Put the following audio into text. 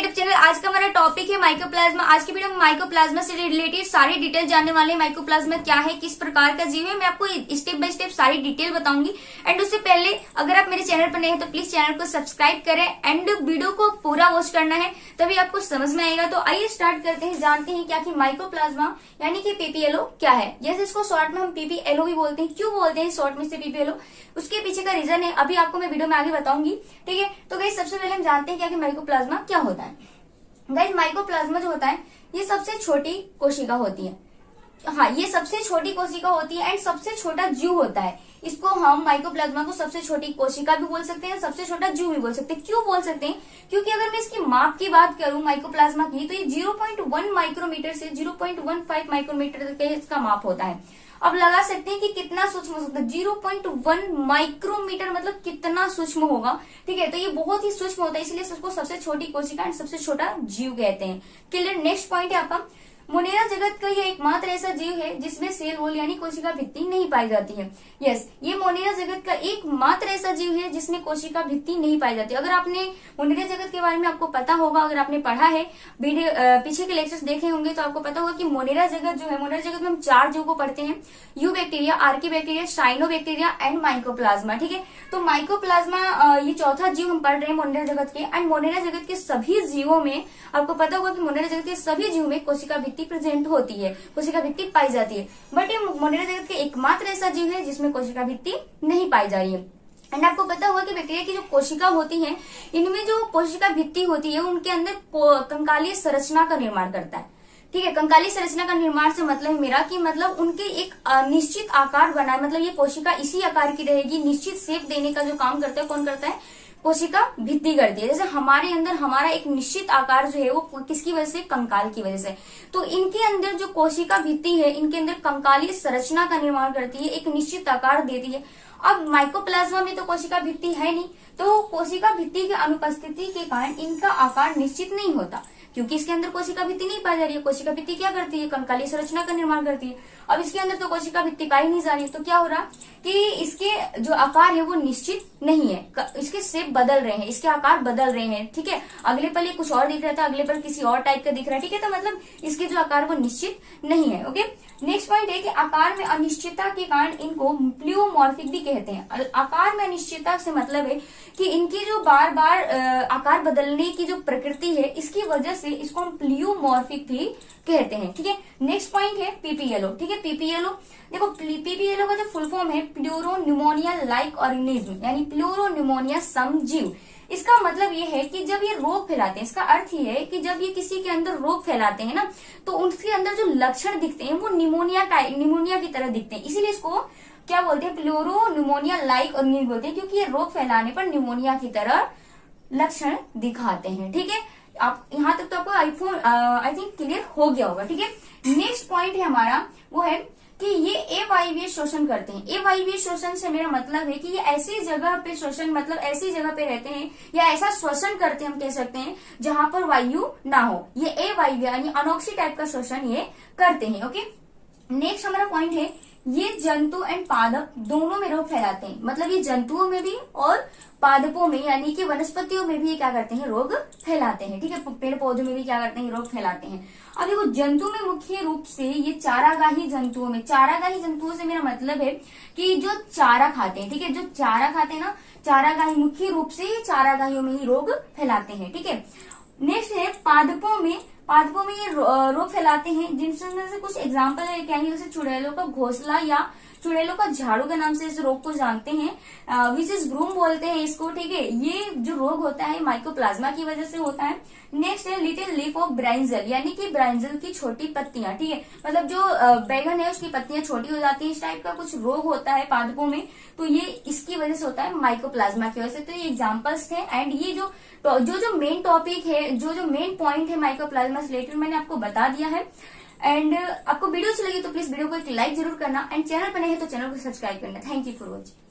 YouTube channel. आज का हमारा टॉपिक है माइकोप्लाज्मा। आज की वीडियो में माइकोप्लाज्मा से रिलेटेड सारी डिटेल जानने वाले हैं। माइकोप्लाज्मा क्या है, किस प्रकार का जीव है, मैं आपको स्टेप बाय स्टेप सारी डिटेल बताऊंगी। एंड उससे पहले अगर आप मेरे चैनल पर नए हैं तो प्लीज चैनल को सब्सक्राइब करें एंड वीडियो को पूरा वॉच करना है, तभी आपको समझ में आएगा। तो आइए स्टार्ट करते हैं, जानते हैं क्या कि माइकोप्लाज्मा यानी कि पीपीएलओ क्या है। जैसे इसको शॉर्ट में हम पीपीएलओ भी बोलते हैं। क्यों बोलते हैं शॉर्ट में से पीपीएलओ, उसके पीछे का रीजन है, अभी आपको मैं वीडियो में आगे बताऊंगी। ठीक है, तो गाइस सबसे पहले हम जानते हैं क्या कि माइकोप्लाज्मा क्या होता है। गाइस माइकोप्लाज्मा जो होता है ये सबसे छोटी कोशिका होती है। हाँ, ये सबसे छोटी कोशिका होती है एंड सबसे छोटा जीव होता है। इसको हम माइकोप्लाज्मा को सबसे छोटी कोशिका भी बोल सकते हैं, सबसे छोटा जीव भी बोल सकते हैं। क्यों बोल सकते हैं, क्योंकि अगर मैं इसकी माप की बात करूं माइकोप्लाज्मा की, तो ये 0.1 माइक्रोमीटर से 0.15 माइक्रोमीटर तक इसका माप होता है। अब लगा सकते हैं कि कितना सूक्ष्म हो सकता है। 0.1 माइक्रोमीटर मतलब कितना सूक्ष्म होगा। ठीक है, तो ये बहुत ही सूक्ष्म होता है, इसलिए इसको सबसे छोटी कोशिका एंड सबसे छोटा जीव कहते हैं। क्लियर। नेक्स्ट पॉइंट है आपका, मोनेरा जगत का ये एकमात्र ऐसा जीव है जिसमें सेल वॉल यानी कोशिका भित्ति नहीं पाई जाती है। यस, ये मोनेरा जगत का एकमात्र ऐसा जीव है जिसमें कोशिका भित्ति नहीं पाई जाती। अगर आपने मोनेरा जगत के बारे में आपको पता होगा, अगर आपने पढ़ा है वीडियो पीछे के लेक्चर्स देखे होंगे तो आपको पता होगा कि मोनेरा जगत जो है, मोनेरा जगत में हम 4 जीव को पढ़ते हैं, eubacteria, archaebacteria, cyanobacteria and mycoplasma. ठीक है, तो माइकोप्लाज्मा ये चौथा जीव हम पढ़ रहे हैं मोनेरा जगत के। एंड मोनेरा जगत के सभी जीवों में आपको पता होगा कि मोनेरा जगत के सभी जीवों में कोशिका भित्ति प्रेजेंट होती है, कोशिका भित्ति पाई जाती है। बट ये मोनेरा जगत के एकमात्र ऐसा जीव है जिसमें कोशिका भित्ति नहीं पाई जा रही है। एंड आपको पता होगा कि बैक्टीरिया की जो कोशिका होती है, इनमें जो कोशिका भित्ति होती है उनके अंदर कंकालीय संरचना का निर्माण करता है। ठीक है, कंकाली संरचना का निर्माण से मतलब मेरा कि मतलब उनके एक निश्चित आकार बनाए, मतलब ये कोशिका इसी आकार की रहेगी, निश्चित शेप देने का जो काम करता है कौन करता है, कोशिका भित्ति करती है। जैसे हमारे अंदर हमारा एक निश्चित आकार जो है वो किसकी वजह से, कंकाल की वजह से। तो इनके अंदर जो कोशिका भित्ति है, इनके अंदर कंकाली संरचना का निर्माण करती है, एक निश्चित आकार देती है। अब माइकोप्लाज्मा में तो कोशिका भित्ति है नहीं, तो कोशिका भित्ति की अनुपस्थिति के कारण इनका आकार निश्चित नहीं होता, क्योंकि इसके अंदर कोशिका भित्ति नहीं पाई जा रही है। कोशिका भित्ति क्या करती है, कंकाली संरचना का निर्माण करती है। अब इसके अंदर तो कोशिका भित्ति पाई नहीं जा रही, तो क्या हो रहा कि इसके जो आकार है वो निश्चित नहीं है, इसके शेप बदल रहे हैं, इसके आकार बदल रहे हैं। ठीक है, अगले पल ये कुछ और दिख रहा था, अगले पल किसी और टाइप का दिख रहा है। ठीक है, तो मतलब इसके जो आकार वो निश्चित नहीं है। ओके, नेक्स्ट पॉइंट है कि आकार में अनिश्चितता के कारण इनको प्लियोमॉर्फिक भी कहते हैं। आकार में अनिश्चितता से मतलब है कि इनकी जो बार बार आकार बदलने की जो प्रकृति है, इसकी वजह से इसको हम प्लियोमॉर्फिक भी कहते हैं। ठीक है, नेक्स्ट पॉइंट है पीपीएलओ। ठीक है, पीपीएलओ देखो, पीपीएलओ का जो फुल फॉर्म है प्लूरोन्यूमोनिया लाइक ऑर्गेनिज्म, यानी प्लूरोन्यूमोनिया सम जीव। इसका मतलब ये है कि जब ये रोग फैलाते हैं, इसका अर्थ ये है कि जब ये किसी के अंदर रोग फैलाते हैं ना, तो उनके अंदर जो लक्षण दिखते हैं वो निमोनिया की तरह दिखते हैं। इसीलिए इसको क्या बोलते हैं, प्लूरोन्यूमोनिया लाइक ऑर्गेनिज्म बोलते हैं, क्योंकि ये रोग फैलाने पर निमोनिया की तरह लक्षण दिखाते हैं। ठीक है, आप यहाँ तक तो आपको आई थिंक क्लियर हो गया होगा। ठीक है, नेक्स्ट पॉइंट है हमारा वो है कि ये अवायवीय शोषण करते हैं। अवायवीय शोषण से मेरा मतलब है कि ये ऐसी जगह पे शोषण, मतलब ऐसी जगह पे रहते हैं या ऐसा श्वसन करते हैं, हम कह सकते हैं जहां पर वायु ना हो। ये अवायवीय यानी अनोक्सी टाइप का शोषण ये करते हैं। ओके, नेक्स्ट हमारा पॉइंट है ये जंतु एंड पादप दोनों में रोग फैलाते हैं। मतलब ये जंतुओं में भी और पादपों में यानी कि वनस्पतियों में भी ये क्या करते हैं, रोग फैलाते हैं। ठीक है, पेड़ पौधों में भी क्या करते हैं, रोग फैलाते हैं। अब देखो, जंतु में मुख्य रूप से ये चारागाही जंतुओं में, चारागाही जंतुओं से मेरा मतलब है कि जो चारा खाते हैं। ठीक है, जो चारा खाते हैं ना, चारागाही, मुख्य रूप से ये चारागाहियों में ही रोग फैलाते हैं। ठीक है, नेक्स्ट है पादपों में ये रोग फैलाते हैं, जिनमें से कुछ एग्जाम्पल है क्या है, जैसे चुड़ैलों का घोंसला या चुड़ैलों का झाड़ू के नाम से इस रोग को जानते हैं, विच इज ब्रूम बोलते हैं इसको। ठीक है, ये जो रोग होता है माइकोप्लाज्मा की वजह से होता है। नेक्स्ट है लिटिल लीफ ऑफ ब्राइंजल, यानी कि ब्राइंजल की छोटी पत्तियां। ठीक है, मतलब जो बैगन है उसकी पत्तियां छोटी हो जाती है, इस टाइप का कुछ रोग होता है पादपों में, तो ये इसकी वजह से होता है माइकोप्लाज्मा की वजह से। तो ये एग्जाम्पल्स थे एंड ये जो मेन टॉपिक है, जो मेन पॉइंट है माइकोप्लाज्मा से रिलेटेड मैंने आपको बता दिया है। एंड आपको वीडियो अच्छी लगी तो प्लीज वीडियो को एक लाइक जरूर करना एंड चैनल पर नए हैं तो चैनल को सब्सक्राइब करना। Thank you for watching.